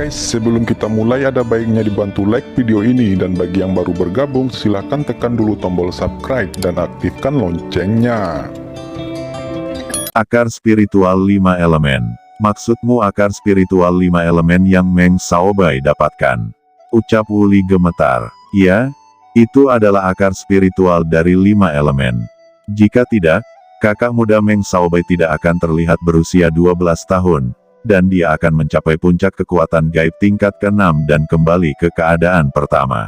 guys, sebelum kita mulai ada baiknya dibantu like video ini, dan bagi yang baru bergabung silahkan tekan dulu tombol subscribe dan aktifkan loncengnya. Akar spiritual 5 elemen. Maksudmu akar spiritual 5 elemen yang Meng Xiaobai dapatkan? Ucap Wuli gemetar. Ya, itu adalah akar spiritual dari 5 elemen. Jika tidak, kakak muda Meng Xiaobai tidak akan terlihat berusia 12 tahun. Dan dia akan mencapai puncak kekuatan gaib tingkat ke-6 dan kembali ke keadaan pertama.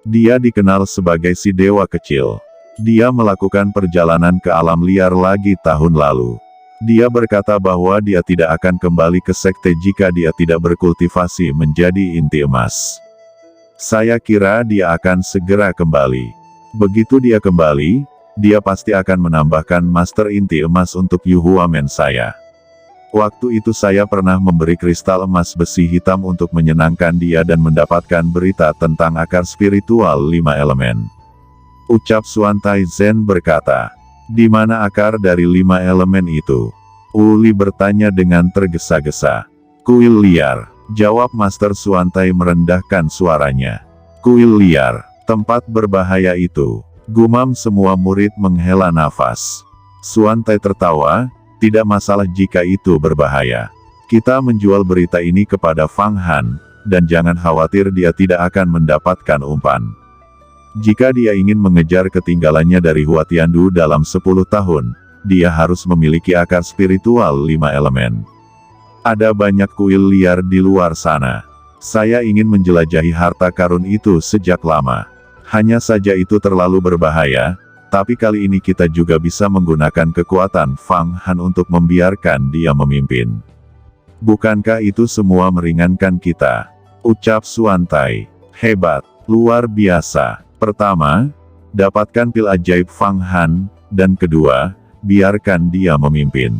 Dia dikenal sebagai si dewa kecil. Dia melakukan perjalanan ke alam liar lagi tahun lalu. Dia berkata bahwa dia tidak akan kembali ke sekte jika dia tidak berkultivasi menjadi inti emas. Saya kira dia akan segera kembali. Begitu dia kembali, dia pasti akan menambahkan master inti emas untuk Yuhuamen saya. Waktu itu saya pernah memberi kristal emas besi hitam untuk menyenangkan dia dan mendapatkan berita tentang akar spiritual 5 elemen. Ucap Xuan Taizhen berkata, di mana akar dari 5 elemen itu? Uli bertanya dengan tergesa-gesa. Kuil liar, jawab Master Xuan Tai merendahkan suaranya. Kuil liar, tempat berbahaya itu. Gumam semua murid menghela nafas. Xuan Tai tertawa. Tidak masalah jika itu berbahaya. Kita menjual berita ini kepada Fang Han, dan jangan khawatir dia tidak akan mendapatkan umpan. Jika dia ingin mengejar ketinggalannya dari Hua Tiandu dalam 10 tahun, dia harus memiliki akar spiritual 5 elemen. Ada banyak kuil liar di luar sana. Saya ingin menjelajahi harta karun itu sejak lama. Hanya saja itu terlalu berbahaya. Tapi kali ini kita juga bisa menggunakan kekuatan Fang Han untuk membiarkan dia memimpin. Bukankah itu semua meringankan kita? Ucap Xuan Tai. Hebat, luar biasa. Pertama, dapatkan pil ajaib Fang Han, dan kedua, biarkan dia memimpin.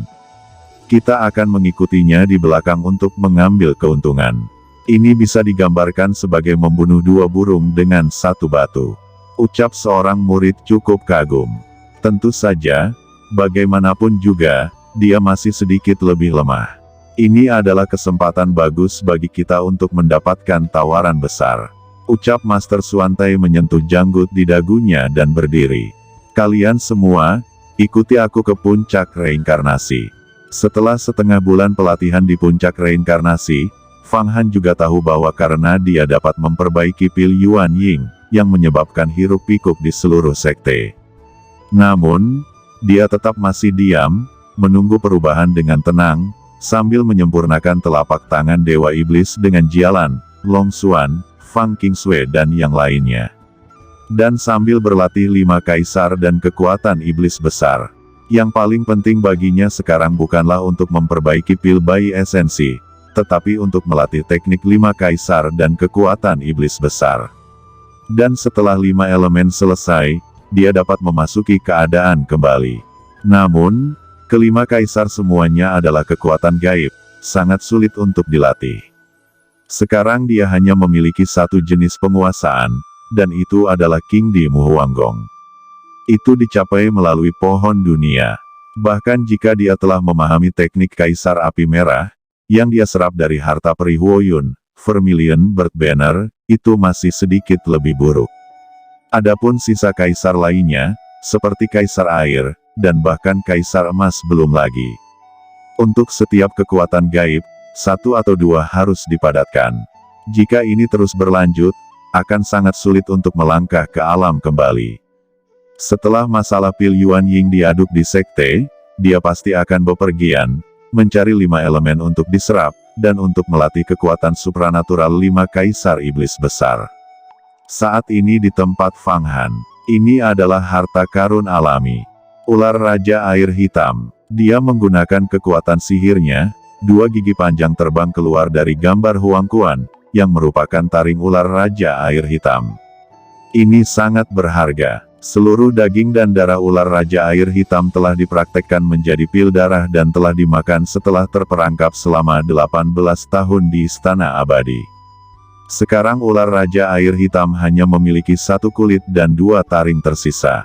Kita akan mengikutinya di belakang untuk mengambil keuntungan. Ini bisa digambarkan sebagai membunuh 2 burung dengan 1 batu. Ucap seorang murid cukup kagum. Tentu saja, bagaimanapun juga, dia masih sedikit lebih lemah. Ini adalah kesempatan bagus bagi kita untuk mendapatkan tawaran besar. Ucap Master Xuan Tai menyentuh janggut di dagunya dan berdiri. Kalian semua, ikuti aku ke puncak reinkarnasi. Setelah setengah bulan pelatihan di puncak reinkarnasi, Fang Han juga tahu bahwa karena dia dapat memperbaiki pil Yuan Ying, yang menyebabkan hiruk-pikuk di seluruh sekte. Namun, dia tetap masih diam, menunggu perubahan dengan tenang, sambil menyempurnakan telapak tangan Dewa Iblis dengan Jialan, Long Xuan, Fang Qingshui dan yang lainnya. Dan sambil berlatih 5 kaisar dan kekuatan iblis besar. Yang paling penting baginya sekarang bukanlah untuk memperbaiki pil bayi esensi, tetapi untuk melatih teknik 5 kaisar dan kekuatan iblis besar. Dan setelah 5 elemen selesai, dia dapat memasuki keadaan kembali. Namun, kelima kaisar semuanya adalah kekuatan gaib, sangat sulit untuk dilatih. Sekarang dia hanya memiliki 1 jenis penguasaan, dan itu adalah King Di Muhuanggong. Itu dicapai melalui pohon dunia. Bahkan jika dia telah memahami teknik kaisar api merah, yang dia serap dari harta peri Huoyun, Vermilion Bird Banner, itu masih sedikit lebih buruk. Adapun sisa kaisar lainnya, seperti kaisar air, dan bahkan kaisar emas belum lagi. Untuk setiap kekuatan gaib, 1 atau 2 harus dipadatkan. Jika ini terus berlanjut, akan sangat sulit untuk melangkah ke alam kembali. Setelah masalah pil Yuan Ying diaduk di sekte, dia pasti akan bepergian, mencari 5 elemen untuk diserap, dan untuk melatih kekuatan supranatural 5 kaisar iblis besar. Saat ini di tempat Fang Han, ini adalah harta karun alami. Ular Raja Air Hitam. Dia menggunakan kekuatan sihirnya, 2 gigi panjang terbang keluar dari gambar Huang Quan, yang merupakan taring ular Raja Air Hitam. Ini sangat berharga. Seluruh daging dan darah ular Raja Air Hitam telah dipraktekkan menjadi pil darah dan telah dimakan setelah terperangkap selama 18 tahun di Istana Abadi. Sekarang ular Raja Air Hitam hanya memiliki 1 kulit dan 2 taring tersisa.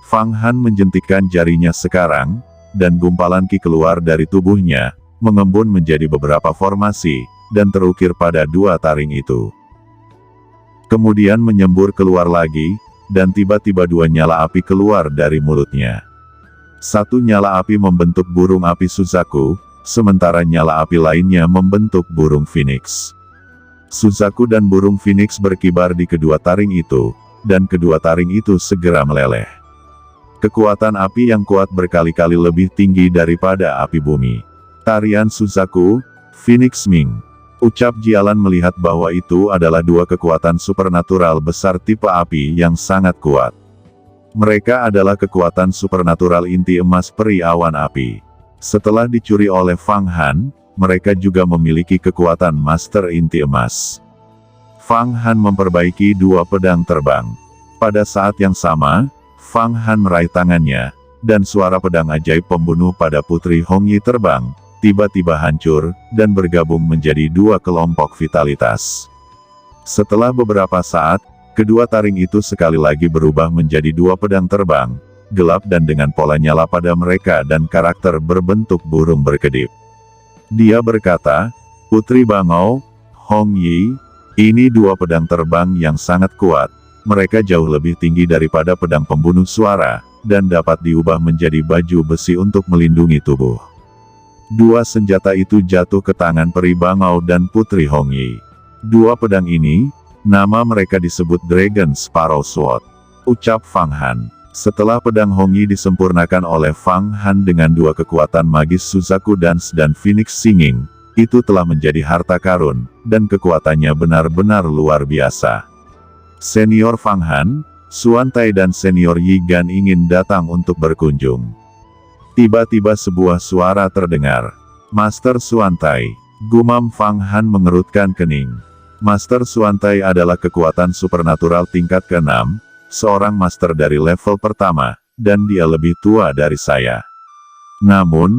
Fang Han menjentikkan jarinya sekarang, dan gumpalan ki keluar dari tubuhnya, mengembun menjadi beberapa formasi, dan terukir pada dua taring itu. Kemudian menyembur keluar lagi, dan tiba-tiba dua nyala api keluar dari mulutnya. Satu nyala api membentuk burung api Suzaku, sementara nyala api lainnya membentuk burung Phoenix. Suzaku dan burung Phoenix berkibar di kedua taring itu, dan kedua taring itu segera meleleh. Kekuatan api yang kuat berkali-kali lebih tinggi daripada api bumi. Tarian Suzaku, Phoenix Ming. Ucap Jialan melihat bahwa itu adalah dua kekuatan supernatural besar tipe api yang sangat kuat. Mereka adalah kekuatan supernatural inti emas peri awan api. Setelah dicuri oleh Fang Han, mereka juga memiliki kekuatan master inti emas. Fang Han memperbaiki dua pedang terbang. Pada saat yang sama, Fang Han meraih tangannya, dan suara pedang ajaib pembunuh pada Putri Hongyi terbang, tiba-tiba hancur, dan bergabung menjadi dua kelompok vitalitas. Setelah beberapa saat, kedua taring itu sekali lagi berubah menjadi dua pedang terbang, gelap dan dengan pola nyala pada mereka dan karakter berbentuk burung berkedip. Dia berkata, "Putri Bangau, Hongyi, ini dua pedang terbang yang sangat kuat. Mereka jauh lebih tinggi daripada pedang pembunuh suara, dan dapat diubah menjadi baju besi untuk melindungi tubuh." Dua senjata itu jatuh ke tangan Peri Bangau dan Putri Hongyi. Dua pedang ini, nama mereka disebut Dragon Sparrow Sword. Ucap Fang Han. Setelah pedang Hongyi disempurnakan oleh Fang Han dengan dua kekuatan magis Suzaku Dance dan Phoenix Singing, itu telah menjadi harta karun, dan kekuatannya benar-benar luar biasa. Senior Fang Han, Suan Tai dan Senior Yi Gan ingin datang untuk berkunjung. Tiba-tiba sebuah suara terdengar. "Master Suan Tai," gumam Fang Han mengerutkan kening. Master Suan Tai adalah kekuatan supernatural tingkat ke-6, seorang master dari level pertama, dan dia lebih tua dari saya. Namun,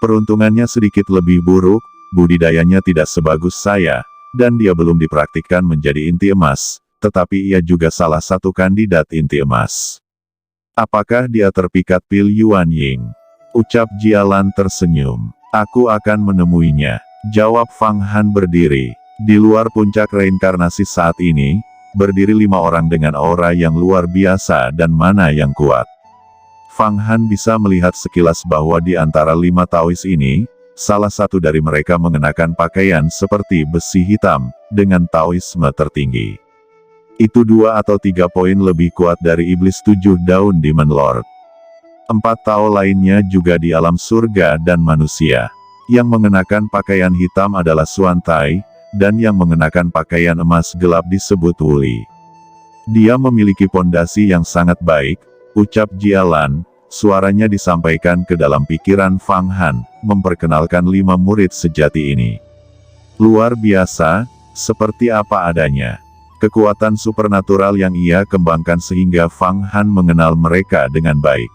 peruntungannya sedikit lebih buruk, budidayanya tidak sebagus saya, dan dia belum dipraktikkan menjadi inti emas, tetapi ia juga salah satu kandidat inti emas. Apakah dia terpikat Pil Yuan Ying? Ucap Jialan tersenyum. "Aku akan menemuinya," jawab Fang Han berdiri. Di luar puncak reinkarnasi saat ini, berdiri 5 orang dengan aura yang luar biasa dan mana yang kuat. Fang Han bisa melihat sekilas bahwa di antara 5 Taois ini, salah satu dari mereka mengenakan pakaian seperti besi hitam, dengan Taoisme tertinggi. Itu 2 atau 3 poin lebih kuat dari iblis 7 daun Demon Lord. 4 Tao lainnya juga di alam surga dan manusia. Yang mengenakan pakaian hitam adalah Suan Tai, dan yang mengenakan pakaian emas gelap disebut Wuli. Dia memiliki pondasi yang sangat baik, ucap Jialan, suaranya disampaikan ke dalam pikiran Fang Han, memperkenalkan 5 murid sejati ini. Luar biasa, seperti apa adanya. Kekuatan supernatural yang ia kembangkan sehingga Fang Han mengenal mereka dengan baik.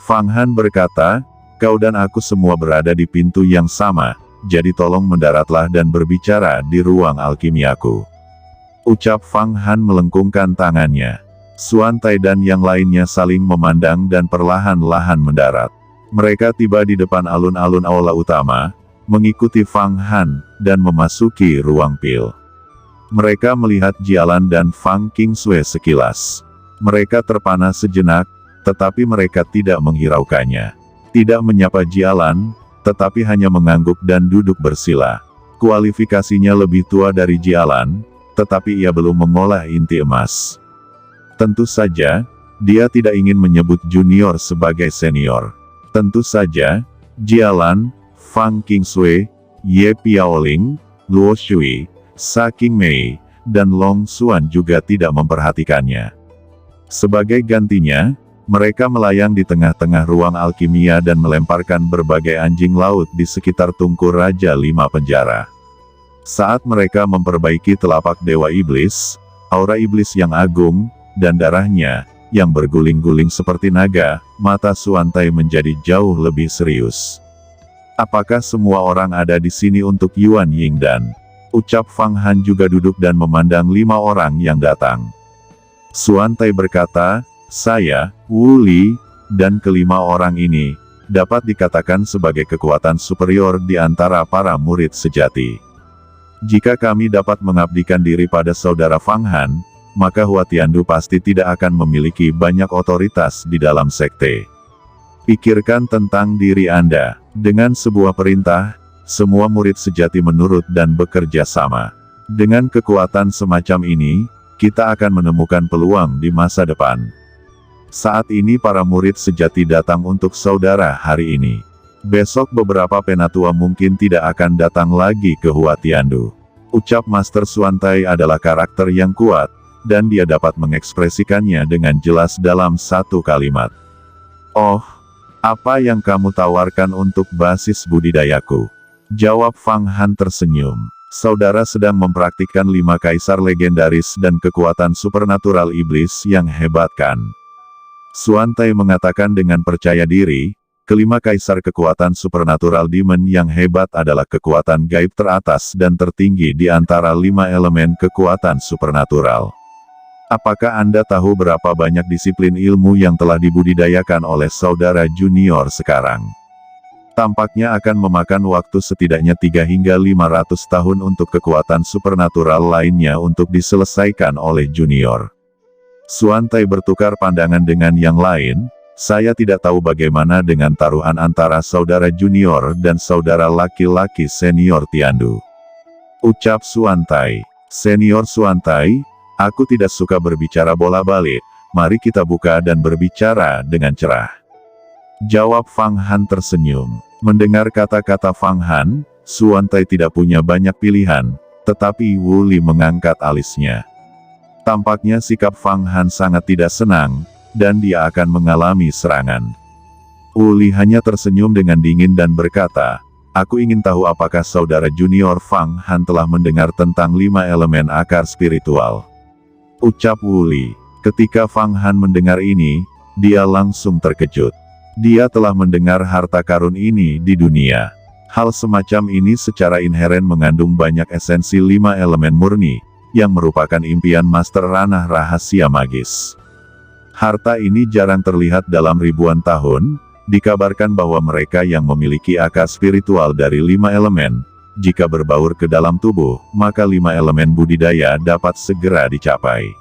Fang Han berkata, "Kau dan aku semua berada di pintu yang sama, jadi tolong mendaratlah dan berbicara di ruang alkimiaku." Ucap Fang Han melengkungkan tangannya. Suan Tai dan yang lainnya saling memandang dan perlahan-lahan mendarat. Mereka tiba di depan alun-alun aula utama, mengikuti Fang Han, dan memasuki ruang pil. Mereka melihat Jialan dan Fang Qingsui sekilas. Mereka terpana sejenak, tetapi mereka tidak menghiraukannya. Tidak menyapa Jialan, tetapi hanya mengangguk dan duduk bersila. Kualifikasinya lebih tua dari Jialan, tetapi ia belum mengolah inti emas. Tentu saja, dia tidak ingin menyebut junior sebagai senior. Tentu saja, Jialan, Fang Qingsui, Ye Piaoling, Luo Shui, Sa Qingmei, dan Long Xuan juga tidak memperhatikannya. Sebagai gantinya, mereka melayang di tengah-tengah ruang alkimia dan melemparkan berbagai anjing laut di sekitar tungku Raja 5 penjara. Saat mereka memperbaiki telapak Dewa Iblis, aura iblis yang agung, dan darahnya, yang berguling-guling seperti naga, mata Suan Tai menjadi jauh lebih serius. "Apakah semua orang ada di sini untuk Yuan Ying dan?" Ucap Fang Han juga duduk dan memandang 5 orang yang datang. Suan Tai berkata, "Saya, Wu Li, dan kelima orang ini, dapat dikatakan sebagai kekuatan superior di antara para murid sejati. Jika kami dapat mengabdikan diri pada saudara Fang Han, maka Hua Tiandu pasti tidak akan memiliki banyak otoritas di dalam sekte. Pikirkan tentang diri Anda. Dengan sebuah perintah, semua murid sejati menurut dan bekerja sama. Dengan kekuatan semacam ini, kita akan menemukan peluang di masa depan. Saat ini para murid sejati datang untuk saudara hari ini. Besok beberapa penatua mungkin tidak akan datang lagi ke Hua Tiandu. Ucap Master Suantai adalah karakter yang kuat, dan dia dapat mengekspresikannya dengan jelas dalam satu kalimat. Oh, apa yang kamu tawarkan untuk basis budidayaku? Jawab Fang Han tersenyum. Saudara sedang mempraktikkan 5 kaisar legendaris dan kekuatan supernatural iblis yang hebat kan? Suantai mengatakan dengan percaya diri, kelima kaisar kekuatan supernatural demon yang hebat adalah kekuatan gaib teratas dan tertinggi di antara 5 elemen kekuatan supernatural. Apakah Anda tahu berapa banyak disiplin ilmu yang telah dibudidayakan oleh saudara junior sekarang? Tampaknya akan memakan waktu setidaknya 3 hingga 500 tahun untuk kekuatan supernatural lainnya untuk diselesaikan oleh junior. Suantai bertukar pandangan dengan yang lain. Saya tidak tahu bagaimana dengan taruhan antara saudara junior dan saudara laki-laki senior Tiandu. Ucap Suantai. Senior Suantai, aku tidak suka berbicara bola-balik, mari kita buka dan berbicara dengan cerah. Jawab Fang Han tersenyum. Mendengar kata-kata Fang Han, Suantai tidak punya banyak pilihan, tetapi Wu Li mengangkat alisnya. Tampaknya sikap Fang Han sangat tidak senang, dan dia akan mengalami serangan. Wu Li hanya tersenyum dengan dingin dan berkata, aku ingin tahu apakah saudara junior Fang Han telah mendengar tentang 5 elemen akar spiritual. Ucap Wu Li. Ketika Fang Han mendengar ini, dia langsung terkejut. Dia telah mendengar harta karun ini di dunia. Hal semacam ini secara inheren mengandung banyak esensi 5 elemen murni, yang merupakan impian master ranah rahasia magis. Harta ini jarang terlihat dalam ribuan tahun. Dikabarkan bahwa mereka yang memiliki akar spiritual dari 5 elemen, jika berbaur ke dalam tubuh, maka 5 elemen budidaya dapat segera dicapai.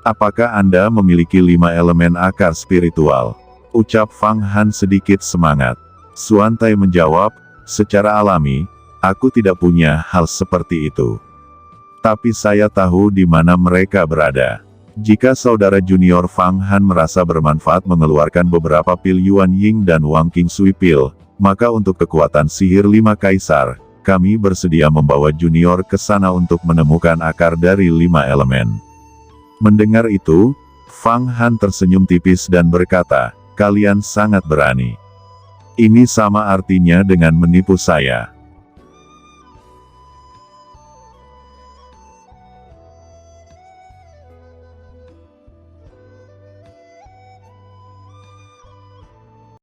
Apakah Anda memiliki 5 elemen akar spiritual? Ucap Fang Han sedikit semangat. Suantai menjawab, secara alami, aku tidak punya hal seperti itu. Tapi saya tahu di mana mereka berada. Jika saudara junior Fang Han merasa bermanfaat mengeluarkan beberapa pil Yuan Ying dan Wang King Sui pil, maka untuk kekuatan sihir 5 kaisar, kami bersedia membawa junior ke sana untuk menemukan akar dari 5 elemen. Mendengar itu, Fang Han tersenyum tipis dan berkata, kalian sangat berani. Ini sama artinya dengan menipu saya.